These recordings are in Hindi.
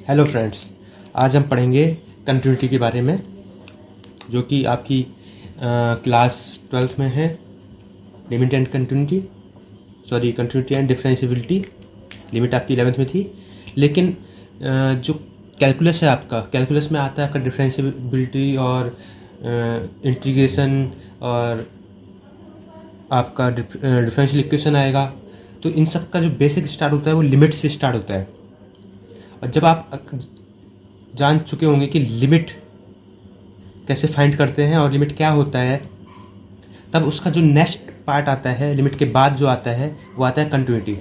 हेलो फ्रेंड्स, आज हम पढ़ेंगे कंटिन्यूटी के बारे में, जो कि आपकी क्लास 12th में है। Limit and continuity, continuity and differentiability. Limit आपकी 11th में थी, लेकिन जो कैलकुलस है आपका, कैलकुलस में आता है आपका डिफरेंशिएबिलिटी और इंटीग्रेशन और आपका डिफरेंशियल इक्वेशन आएगा। तो इन सब का जो बेसिक स्टार्ट होता है वो लिमिट से स्टार्ट होता है। और जब आप जान चुके होंगे कि लिमिट कैसे फाइंड करते हैं और लिमिट क्या होता है, तब उसका जो नेक्स्ट पार्ट आता है लिमिट के बाद जो आता है वो आता है कंटिन्यूटी।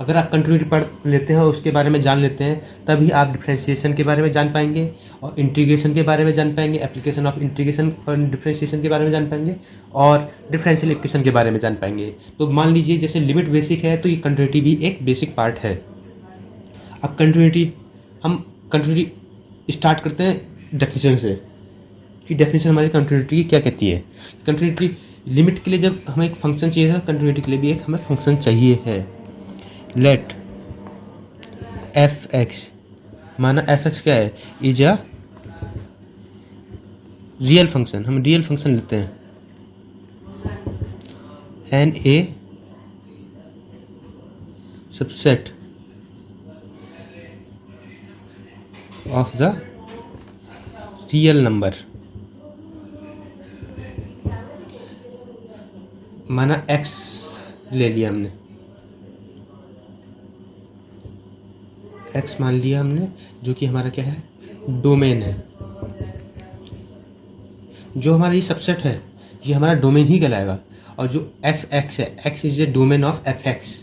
अगर आप कंटिन्यूटी पढ़ लेते हैं और उसके बारे में जान लेते हैं, तभी आप डिफरेंशिएशन के बारे में जान पाएंगे और इंटीग्रेशन के बारे में जान पाएंगे, एप्लीकेशन ऑफ इंटीग्रेशन और डिफरेंशिएशन के बारे में जान पाएंगे और डिफरेंशियल इक्वेशन के बारे में जान पाएंगे। तो मान लीजिए जैसे लिमिट बेसिक है तो ये कंटिन्यूटी भी एक बेसिक पार्ट है। अब हम कंटिन्यूटी स्टार्ट करते हैं डेफिनेशन से कि डेफिनेशन हमारी कंटिन्यूटी की क्या कहती है। कंटिन्यूटी लिमिट के लिए जब हमें एक फंक्शन चाहिए था, कंटिन्यूटी के लिए भी एक हमें फंक्शन चाहिए है। लेट एफ एक्स, माना एफ एक्स क्या है, इज अ रियल फंक्शन। हम रियल फंक्शन लेते हैं an A subset of the real number. माना x ले लिया हमने, x मान लिया हमने, जो कि हमारा क्या है, डोमेन है। जो हमारा ये सबसेट है ये हमारा डोमेन ही कहलाएगा। और जो एफ एक्स है, x is the domain of F x.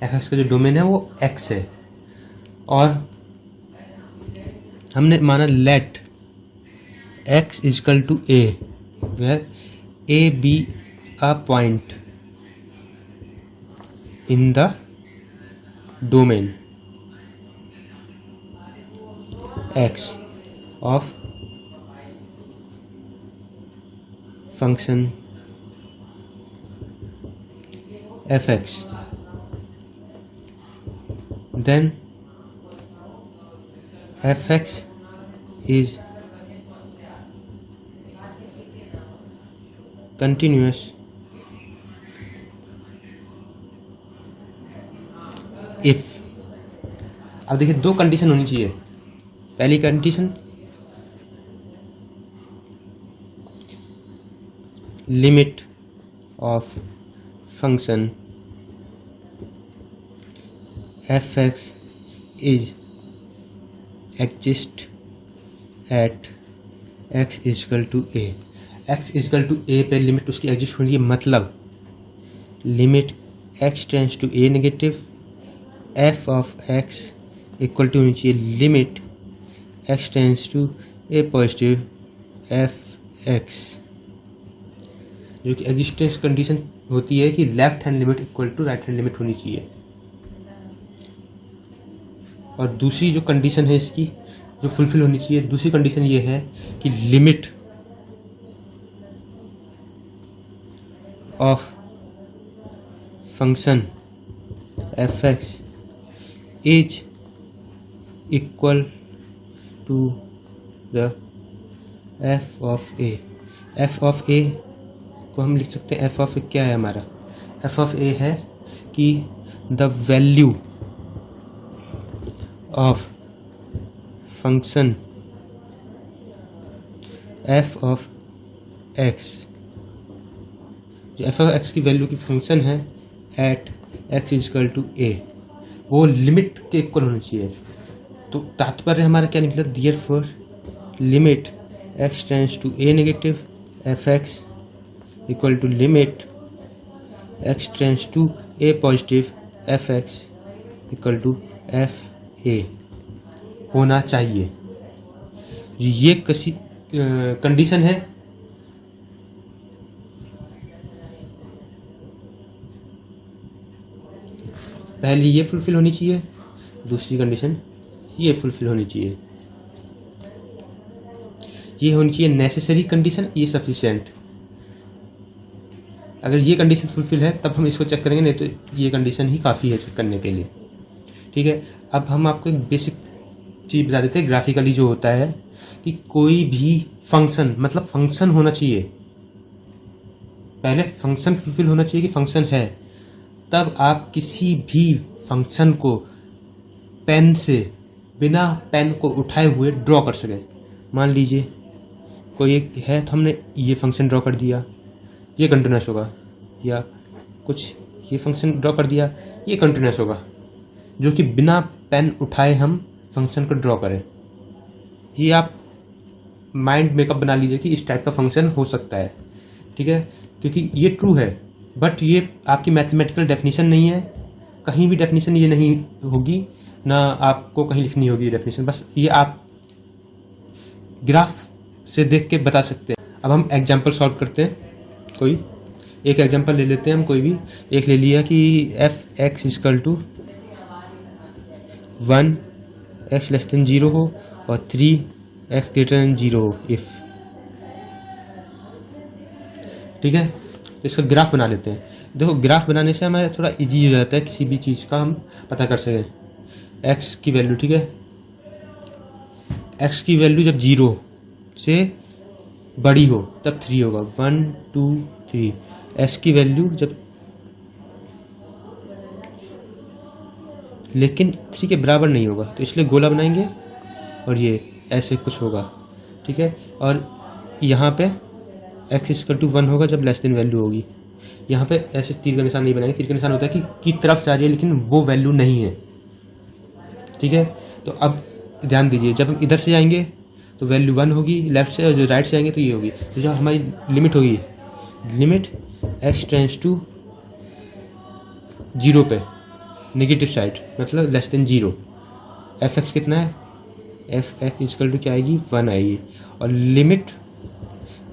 F x का जो डोमेन है वो x है। और हमने माना let x equal to a, where a be a point in the domain x of function fx, then fx is continuous if। अब देखिए दो कंडीशन होनी चाहिए। पहली condition, limit of function f x is exist at x equal to a. X equal to a पे लिमिट उसकी एग्जिस्ट होनी है, मतलब limit x tends to a negative f of x equal to होनी चाहिए limit x tends to a positive f x, जो कि एग्जिस्टेंस कंडीशन होती है कि left hand limit equal to right hand limit होनी चाहिए। और दूसरी जो कंडीशन है इसकी जो फुलफिल होनी चाहिए, दूसरी कंडीशन ये है कि limit of function f x is equal to the f of a. F of a को हम लिख सकते हैं, एफ ऑफ ए क्या है हमारा, एफ ऑफ ए है कि the value of function F of x, जो एफ ऑफ एक्स की वैल्यू की फंक्शन है एट एक्स इजकल टू ए, वो लिमिट के इक्वल होनी चाहिए। तो तात्पर्य हमारा क्या निकला, therefore limit x tends to a negative f x equal to limit x tends to a positive f x equal to f a होना चाहिए। ये किसी कंडीशन है। पहली ये फुलफिल होनी चाहिए, दूसरी कंडीशन ये फुलफिल होनी चाहिए। ये होनी चाहिए नेसेसरी कंडीशन, ये सफिशिएंट। अगर ये कंडीशन फुलफिल है तब हम इसको चेक करेंगे, नहीं तो ये कंडीशन ही काफ़ी है चेक करने के लिए। ठीक है, अब हम आपको एक बेसिक चीज़ बता देते हैं ग्राफिकली जो होता है कि कोई भी फंक्शन, मतलब फंक्शन होना चाहिए, पहले फंक्शन फुलफिल होना चाहिए कि फंक्शन है, तब आप किसी भी फंक्शन को पेन से, बिना पेन को उठाए हुए ड्रॉ कर सकें। मान लीजिए कोई एक है तो हमने ये फंक्शन ड्रॉ कर दिया, ये कंटिन्यूस होगा, या कुछ ये फंक्शन ड्रॉ कर दिया, ये कंटिन्यूस होगा, जो कि बिना पेन उठाए हम फंक्शन को ड्रॉ करें। ये आप माइंड मेकअप बना लीजिए कि इस टाइप का फंक्शन हो सकता है, ठीक है, क्योंकि ये ट्रू है, बट ये आपकी मैथमेटिकल डेफिनेशन नहीं है, कहीं भी डेफिनेशन ये नहीं होगी, ना आपको कहीं लिखनी होगी डेफिनेशन, बस ये आप ग्राफ से देख के बता सकते हैं। अब हम एग्जाम्पल सॉल्व करते हैं, कोई एक एग्जाम्पल ले लेते हैं हम, कोई भी एक ले लिया कि f x equal to 1 x less than 0 हो और 3 एक्स ग्रेटर देन 0 हो इफ, ठीक है। तो इसका ग्राफ बना लेते हैं। देखो ग्राफ बनाने से हमारा थोड़ा इजी हो जाता है, किसी भी चीज़ का हम पता कर सकें। एक्स की वैल्यू, ठीक है, एक्स की वैल्यू जब 0 से बड़ी हो तब 3 होगा, 1 2 3। एक्स की वैल्यू जब लेकिन 3 के बराबर नहीं होगा तो इसलिए गोला बनाएंगे और ये ऐसे कुछ होगा, ठीक है। और यहाँ पे एक्स इक्वल टू 1 होगा जब लेस देन वैल्यू होगी। यहाँ पे ऐसे तीर का निशान नहीं बनाएंगे, तीर का निशान होता है कि तरफ जा रही है लेकिन वो वैल्यू नहीं है, ठीक है। तो अब ध्यान दीजिए, जब हम इधर से जाएंगे तो वैल्यू 1 होगी लेफ्ट से, और जो राइट से आएंगे तो ये होगी। तो जो हमारी लिमिट होगी, लिमिट एक्स टेंड्स टू 0 पे, नेगेटिव साइड मतलब लेस देन 0, एफ एक्स कितना है, एफ एक्स इक्वल टू क्या आएगी, 1 आएगी। और limit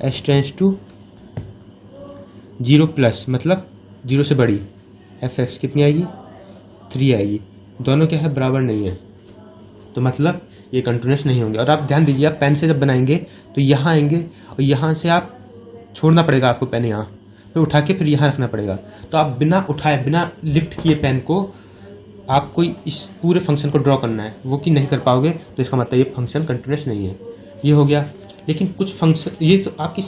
x tends to 0 plus मतलब 0 से बड़ी, एफ एक्स कितनी आएगी, 3 आएगी। दोनों क्या है, बराबर नहीं है, तो मतलब ये कंटिन्यूस नहीं होंगे। और आप ध्यान दीजिए, आप पेन से जब बनाएंगे तो यहाँ आएंगे और यहाँ से आप छोड़ना पड़ेगा आपको पेन, यहाँ फिर उठा के फिर यहाँ रखना पड़ेगा। तो आप बिना उठाए, बिना लिफ्ट किए पेन को आपको इस पूरे फंक्शन को ड्रॉ करना है, वो कि नहीं कर पाओगे तो इसका मतलब ये फंक्शन कंटिन्यूस नहीं है। ये हो गया। लेकिन कुछ फंक्शन, ये तो आपकी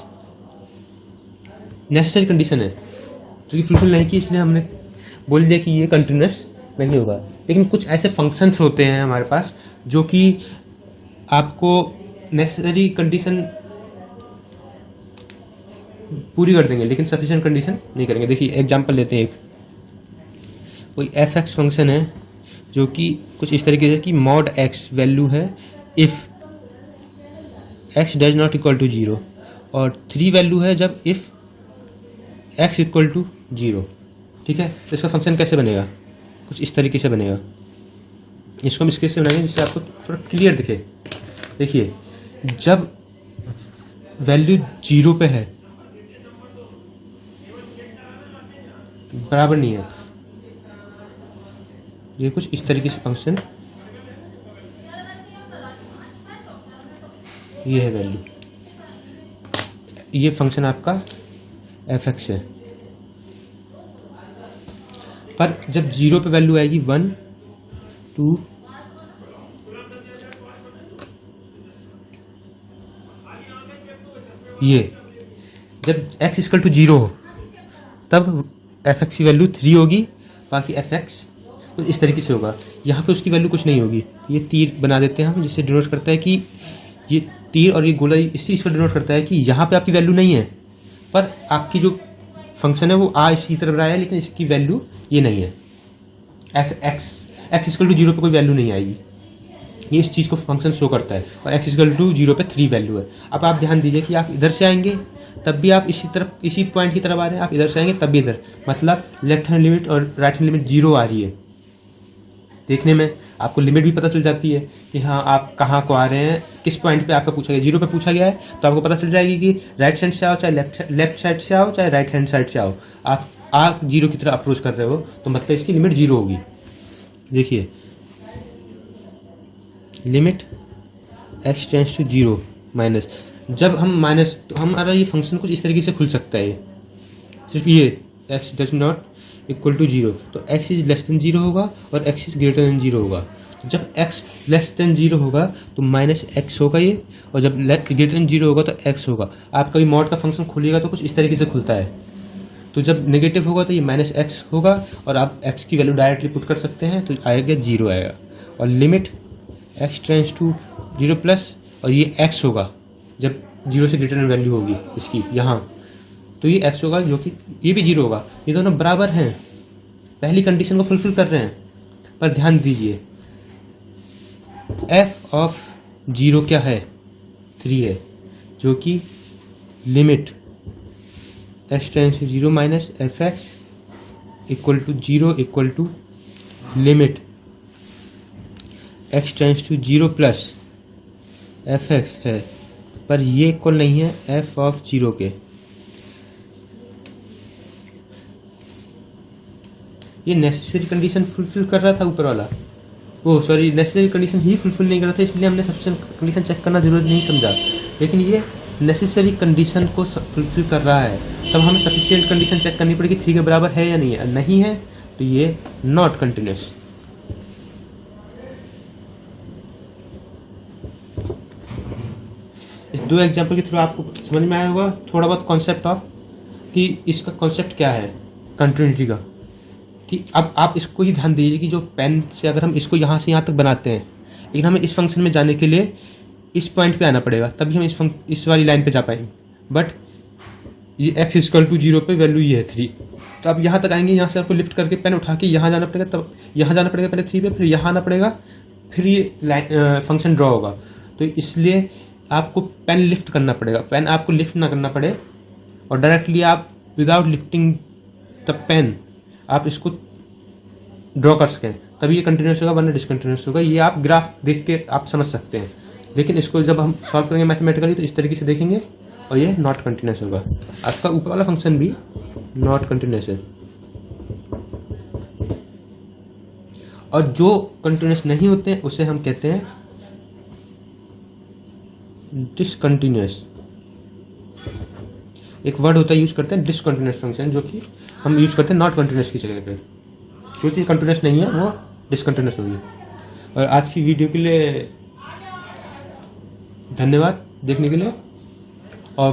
नेसेसरी कंडीशन है जो कि फुलफिल नहीं की, इसलिए हमने बोल दिया कि ये कंटिन्यूस नहीं होगा। लेकिन कुछ ऐसे फंक्शंस होते हैं हमारे पास जो कि आपको नेसेसरी कंडीशन पूरी कर देंगे लेकिन सफिशिएंट कंडीशन नहीं करेंगे। देखिए एग्जांपल लेते हैं, एक कोई एफ एक्स फंक्शन है जो कि कुछ इस तरीके से कि मॉड एक्स वैल्यू है if x does not equal to 0, और 3 वैल्यू है जब इफ़ एक्स इक्वल टू 0, ठीक है। तो इसका फंक्शन कैसे बनेगा, कुछ इस तरीके से बनेगा। इसको हम इसके से बनाएंगे जिससे आपको थोड़ा क्लियर दिखे। देखिए जब वैल्यू 0 पे है, बराबर नहीं है, ये कुछ इस तरीके से फंक्शन, ये है वैल्यू, ये फंक्शन आपका एफ एक्स है। पर जब 0 पे वैल्यू आएगी 1 2 ये, जब x इक्वल टू 0 हो तब एफ एक्स की वैल्यू 3 होगी, बाकी एफ एक्स तो इस तरीके से होगा। यहाँ पे उसकी वैल्यू कुछ नहीं होगी। ये तीर बना देते हैं हम, जिससे डिनोट करता है कि ये तीर और ये गोला इस चीज़ को डिनोट करता है कि यहाँ पे आपकी वैल्यू नहीं है, पर आपकी जो फंक्शन है वो इसकी तरफ रहा है, लेकिन इसकी वैल्यू ये नहीं है। एफ एक्स इक्वल टू 0 पे कोई वैल्यू नहीं आएगी, ये इस चीज़ को फंक्शन शो करता है। और एक्स इक्वल टू 0 पे 3 वैल्यू है। अब आप ध्यान दीजिए कि आप इधर से आएंगे तब भी आप इसी तरफ, इसी पॉइंट की तरफ आ रहे हैं, आप इधर से आएंगे तब भी इधर, मतलब लेफ्ट हैंड लिमिट और राइट हैंड लिमिट 0 आ रही है। देखने में आपको लिमिट भी पता चल जाती है कि हाँ आप कहाँ को आ रहे हैं, किस पॉइंट पे आपका पूछा गया। 0 पे पूछा गया है तो आपको पता चल जाएगी कि राइट साइड से आओ, चाहे लेफ्ट साइड से आओ, चाहे राइट हैंड साइड से आओ, आप 0 की तरफ अप्रोच कर रहे हो तो मतलब इसकी लिमिट 0 होगी। देखिए limit x tends to 0 minus, जब हम माइनस, तो हमारा ये फंक्शन कुछ इस तरीके से खुल सकता है। सिर्फ ये x does not equal to 0, तो एक्स इज लेस देन 0 होगा और एक्स इज ग्रेटर देन 0 होगा। जब x लेस देन 0 होगा तो माइनस एक्स होगा ये, और जब ग्रेटर देन 0 होगा तो x होगा। आप कभी मॉड का फंक्शन खोलिएगा तो कुछ इस तरीके से खुलता है। तो जब नेगेटिव होगा तो ये माइनस एक्स होगा, और आप x की वैल्यू डायरेक्टली पुट कर सकते हैं तो आएगा 0 आएगा। और limit x tends to 0 plus, और ये x होगा जब 0 से ग्रेटर वैल्यू होगी इसकी यहाँ, तो ये x होगा जो कि ये भी 0 होगा। ये दोनों बराबर हैं, पहली कंडीशन को फुलफिल कर रहे हैं। पर ध्यान दीजिए f ऑफ 0 क्या है, 3 है, जो कि limit x tends to 0 minus f x equal to 0 equal to limit x tends to 0 plus f x है। पर ये इक्वल नहीं है f ऑफ 0 के। ये नेसेसरी कंडीशन फुलफिल कर रहा था ऊपर वाला, वो सॉरी नेसेसरी कंडीशन ही फुलफिल नहीं कर रहा था, इसलिए हमने सफिशिएंट कंडीशन चेक करना जरूरी नहीं समझा। लेकिन ये नेसेसरी कंडीशन को फुलफिल कर रहा है, तब हमें सफिशिएंट कंडीशन चेक करनी पड़ेगी 3 के बराबर है या नहीं है। नहीं है तो ये नॉट कंटिन्यूस। इस 2 एग्जाम्पल के थ्रू आपको समझ में आया होगा थोड़ा बहुत कॉन्सेप्ट ऑफ कि इसका कॉन्सेप्ट क्या है कंटिन्यूटी का। कि अब आप इसको ही ध्यान दीजिए कि जो पेन से अगर हम इसको यहाँ से यहाँ तक बनाते हैं, लेकिन हमें इस फंक्शन में जाने के लिए इस पॉइंट पे आना पड़ेगा, तभी हम इस वाली लाइन पे जा पाएंगे। बट ये x इक्वल टू 0 पे वैल्यू ये है 3, तो आप यहाँ तक आएंगे, यहाँ से आपको लिफ्ट करके पेन उठा के यहाँ जाना पड़ेगा, तब यहाँ जाना पड़ेगा पहले 3 पे, फिर यहाँ आना पड़ेगा, फिर ये फंक्शन ड्रॉ होगा। तो इसलिए आपको पेन लिफ्ट करना पड़ेगा। पेन आपको लिफ्ट ना करना पड़े और डायरेक्टली आप विदाउट लिफ्टिंग द पेन आप इसको ड्रॉ कर सकें, तभी ये कंटिन्यूस होगा, वरना डिसकंटिन्यूस होगा। ये आप ग्राफ देख के आप समझ सकते हैं, लेकिन इसको जब हम सॉल्व करेंगे मैथमेटिकली तो इस तरीके से देखेंगे और ये नॉट कंटिन्यूस होगा। आपका ऊपर वाला फंक्शन भी नॉट कंटिन्यूस है। और जो कंटिन्यूस नहीं होते हैं उसे हम कहते हैं डिसकंटिन्यूस। एक वर्ड होता है यूज करते हैं डिसकंटिन्यूस फंक्शन, जो कि हम यूज करते हैं नॉट कंटिन्यूस की जगह पे। जो चीज़ कंटिन्यूस नहीं है वो डिसकंटिन्यूस होगी। और आज की वीडियो के लिए धन्यवाद देखने के लिए, और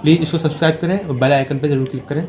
प्लीज़ इसको सब्सक्राइब करें और बेल आइकन पर जरूर क्लिक करें।